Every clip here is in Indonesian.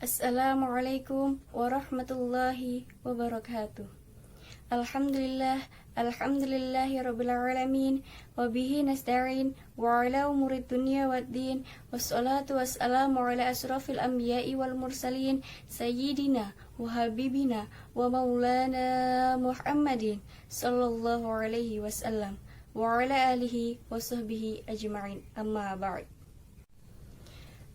Assalamualaikum warahmatullahi wabarakatuh. Alhamdulillahi rabbil alamin, wa bihi nasta'in wa ala umurid dunya waddin, wassalatu wassalamu ala asrafil anbiya'i wal mursalin, sayyidina wa habibina wa maulana Muhammadin sallallahu alaihi wasallam wa ala alihi wa sahbihi ajma'in, amma ba'd.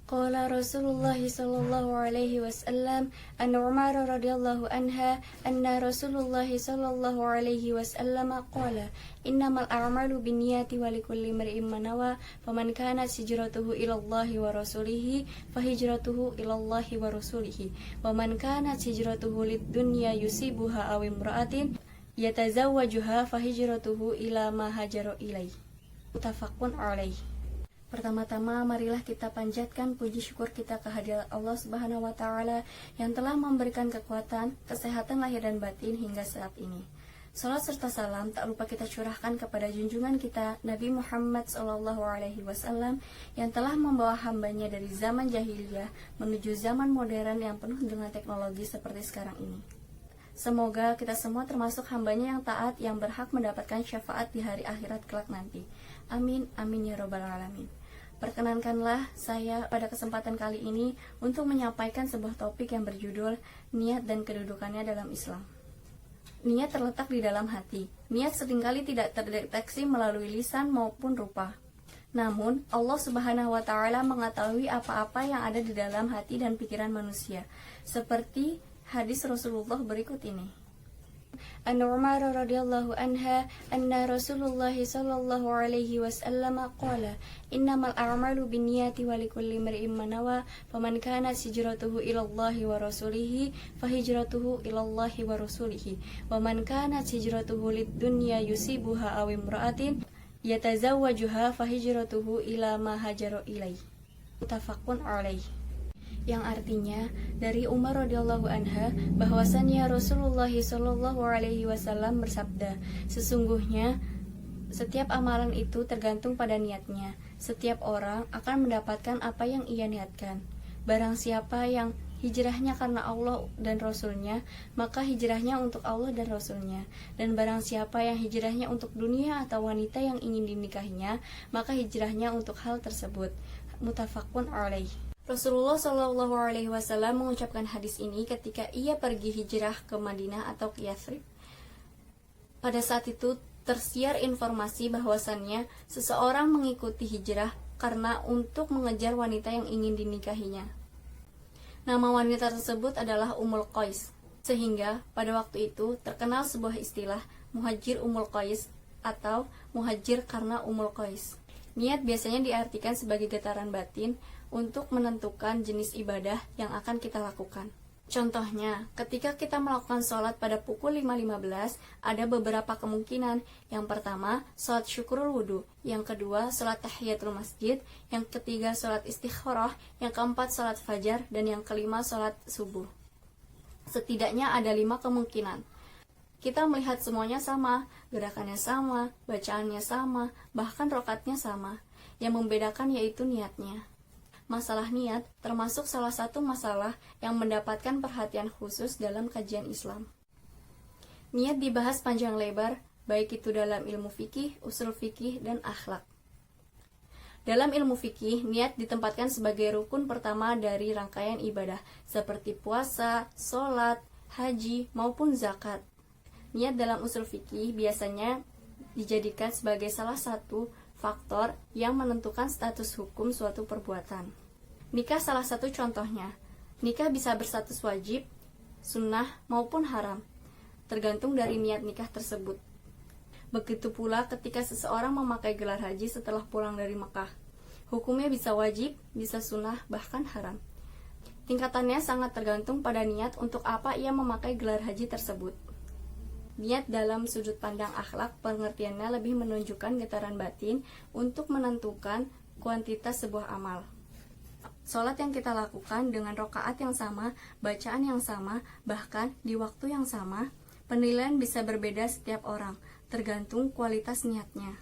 Qala Rasulullah sallallahu alaihi wasallam an Umar radhiyallahu anha anna Rasulullah sallallahu alaihi wasallam qala innamal a'malu binniyati wa likulli imrin ma nawa faman kanat hijratuhu ila Allah wa rasulihi fahijratuhu ila Allah wa rasulihi wa man kanat hijratuhu lid dunya yusibuha aw imra'atin yatazawwajuha fahijratuhu ila ma hajara ilaihi. Muttafaqun alaih. Pertama-tama marilah kita panjatkan puji syukur kita kehadirat Allah Subhanahu wa taala yang telah memberikan kekuatan, kesehatan lahir dan batin hingga saat ini. Salat serta salam tak lupa kita curahkan kepada junjungan kita Nabi Muhammad SAW yang telah membawa hambanya dari zaman jahiliyah menuju zaman modern yang penuh dengan teknologi seperti sekarang ini. Semoga kita semua termasuk hambanya yang taat yang berhak mendapatkan syafaat di hari akhirat kelak nanti. Amin, amin ya robbal alamin. Perkenankanlah saya pada kesempatan kali ini untuk menyampaikan sebuah topik yang berjudul niat dan kedudukannya dalam Islam. Niat terletak di dalam hati. Niat seringkali tidak terdeteksi melalui lisan maupun rupa. Namun, Allah Subhanahu wa taala mengetahui apa-apa yang ada di dalam hati dan pikiran manusia. Seperti hadis Rasulullah berikut ini. An Umar radhiyallahu anha anna Rasulullah sallallahu alaihi wasallam qala innamal a'malu binniyati wa likulli imrin ma nawa faman kanat hijratuhu ila Allah wa rasulihi fahijratuhu ila Allah wa rasulihi wa man kanat hijratuhu lid dunya yusibuha aw imra'atin yatazawwajuha fahijratuhu ila ma hajara ilaihi. Muttafaqun alaih. Yang artinya dari Umar radhiyallahu anha bahwasannya Rasulullah sallallahu alaihi wasallam bersabda, sesungguhnya setiap amalan itu tergantung pada niatnya. Setiap orang akan mendapatkan apa yang ia niatkan. Barang siapa yang hijrahnya karena Allah dan Rasulnya, maka hijrahnya untuk Allah dan Rasulnya. Dan barang siapa yang hijrahnya untuk dunia atau wanita yang ingin dinikahinya, maka hijrahnya untuk hal tersebut. Muttafaqun alaih. Rasulullah Shallallahu Alaihi Wasallam mengucapkan hadis ini ketika ia pergi hijrah ke Madinah atau ke Yathrib. Pada saat itu tersiar informasi bahwasannya seseorang mengikuti hijrah karena untuk mengejar wanita yang ingin dinikahinya. Nama wanita tersebut adalah Ummul Qais, sehingga pada waktu itu terkenal sebuah istilah muhajir Ummul Qais atau muhajir karena Ummul Qais. Niat biasanya diartikan sebagai getaran batin untuk menentukan jenis ibadah yang akan kita lakukan. Contohnya, ketika kita melakukan sholat pada pukul 5.15, ada beberapa kemungkinan. Yang pertama, sholat syukurul wudu. Yang kedua, sholat tahiyatul masjid. Yang ketiga, sholat istikharah. Yang keempat, sholat fajar. Dan yang kelima, sholat subuh. Setidaknya ada 5 kemungkinan. Kita melihat semuanya sama, gerakannya sama, bacaannya sama, bahkan rakaatnya sama. Yang membedakan yaitu niatnya. Masalah niat termasuk salah satu masalah yang mendapatkan perhatian khusus dalam kajian Islam. Niat dibahas panjang lebar, baik itu dalam ilmu fikih, usul fikih, dan akhlak. Dalam ilmu fikih, niat ditempatkan sebagai rukun pertama dari rangkaian ibadah, seperti puasa, sholat, haji, maupun zakat. Niat dalam usul fikih biasanya dijadikan sebagai salah satu faktor yang menentukan status hukum suatu perbuatan. Nikah salah satu contohnya. Nikah bisa berstatus wajib, sunnah, maupun haram, tergantung dari niat nikah tersebut. Begitu pula ketika seseorang memakai gelar haji setelah pulang dari Mekah. Hukumnya bisa wajib, bisa sunnah, bahkan haram. Tingkatannya sangat tergantung pada niat untuk apa ia memakai gelar haji tersebut. Niat dalam sudut pandang akhlak pengertiannya lebih menunjukkan getaran batin untuk menentukan kuantitas sebuah amal. Sholat yang kita lakukan dengan rakaat yang sama, bacaan yang sama, bahkan di waktu yang sama, penilaian bisa berbeda setiap orang, tergantung kualitas niatnya.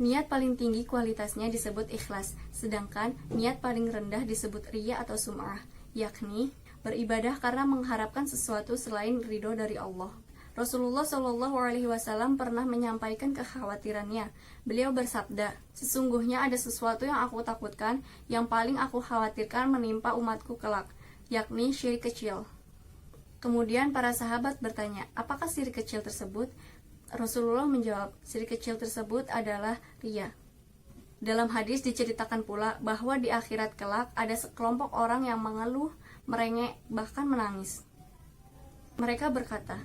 Niat paling tinggi kualitasnya disebut ikhlas, sedangkan niat paling rendah disebut riya atau sum'ah. yakni beribadah karena mengharapkan sesuatu selain ridho dari Allah. Rasulullah Shallallahu Alaihi Wasallam pernah menyampaikan kekhawatirannya. Beliau bersabda, sesungguhnya ada sesuatu yang aku takutkan, yang paling aku khawatirkan menimpa umatku kelak, yakni syirik kecil. Kemudian para sahabat bertanya, apakah syirik kecil tersebut? Rasulullah menjawab, syirik kecil tersebut adalah riya. Dalam hadis diceritakan pula bahwa di akhirat kelak ada sekelompok orang yang mengeluh, merengek, bahkan menangis. Mereka berkata,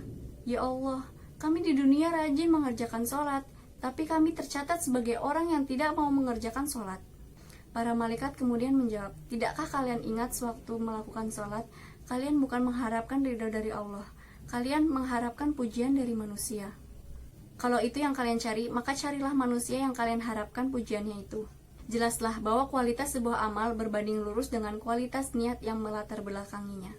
ya Allah, kami di dunia rajin mengerjakan sholat, tapi kami tercatat sebagai orang yang tidak mau mengerjakan sholat. Para malaikat kemudian menjawab, tidakkah kalian ingat sewaktu melakukan sholat, kalian bukan mengharapkan ridho dari Allah, kalian mengharapkan pujian dari manusia. Kalau itu yang kalian cari, maka carilah manusia yang kalian harapkan pujiannya itu. Jelaslah bahwa kualitas sebuah amal berbanding lurus dengan kualitas niat yang melatar belakanginya.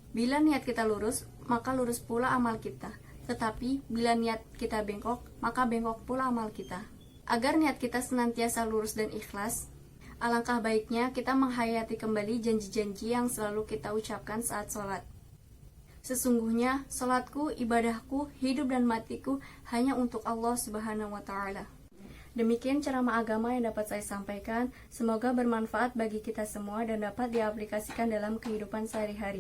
Bila niat kita lurus, maka lurus pula amal kita. Tetapi bila niat kita bengkok, maka bengkok pula amal kita. Agar niat kita senantiasa lurus dan ikhlas, alangkah baiknya kita menghayati kembali janji-janji yang selalu kita ucapkan saat sholat. Sesungguhnya, sholatku, ibadahku, hidup dan matiku hanya untuk Allah Subhanahu wa Ta'ala. Demikian ceramah agama yang dapat saya sampaikan. Semoga bermanfaat bagi kita semua dan dapat diaplikasikan dalam kehidupan sehari-hari.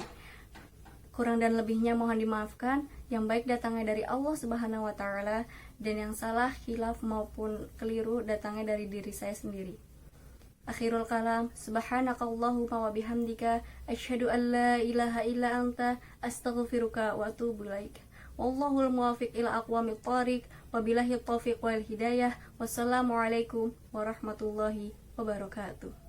Kurang dan lebihnya mohon dimaafkan. Yang baik datangnya dari Allah Subhanahu wa Ta'ala, dan yang salah, khilaf maupun keliru datangnya dari diri saya sendiri. Akhirul kalam, subhanakallahumma wa bihamdika, asyhadu an la ilaha illa anta, astaghfiruka wa atubu ilaik. Wallahul muwaffiq ila aqwamit thariq, wabillahi taufiq wal hidayah. Wassalamualaikum warahmatullahi wabarakatuh.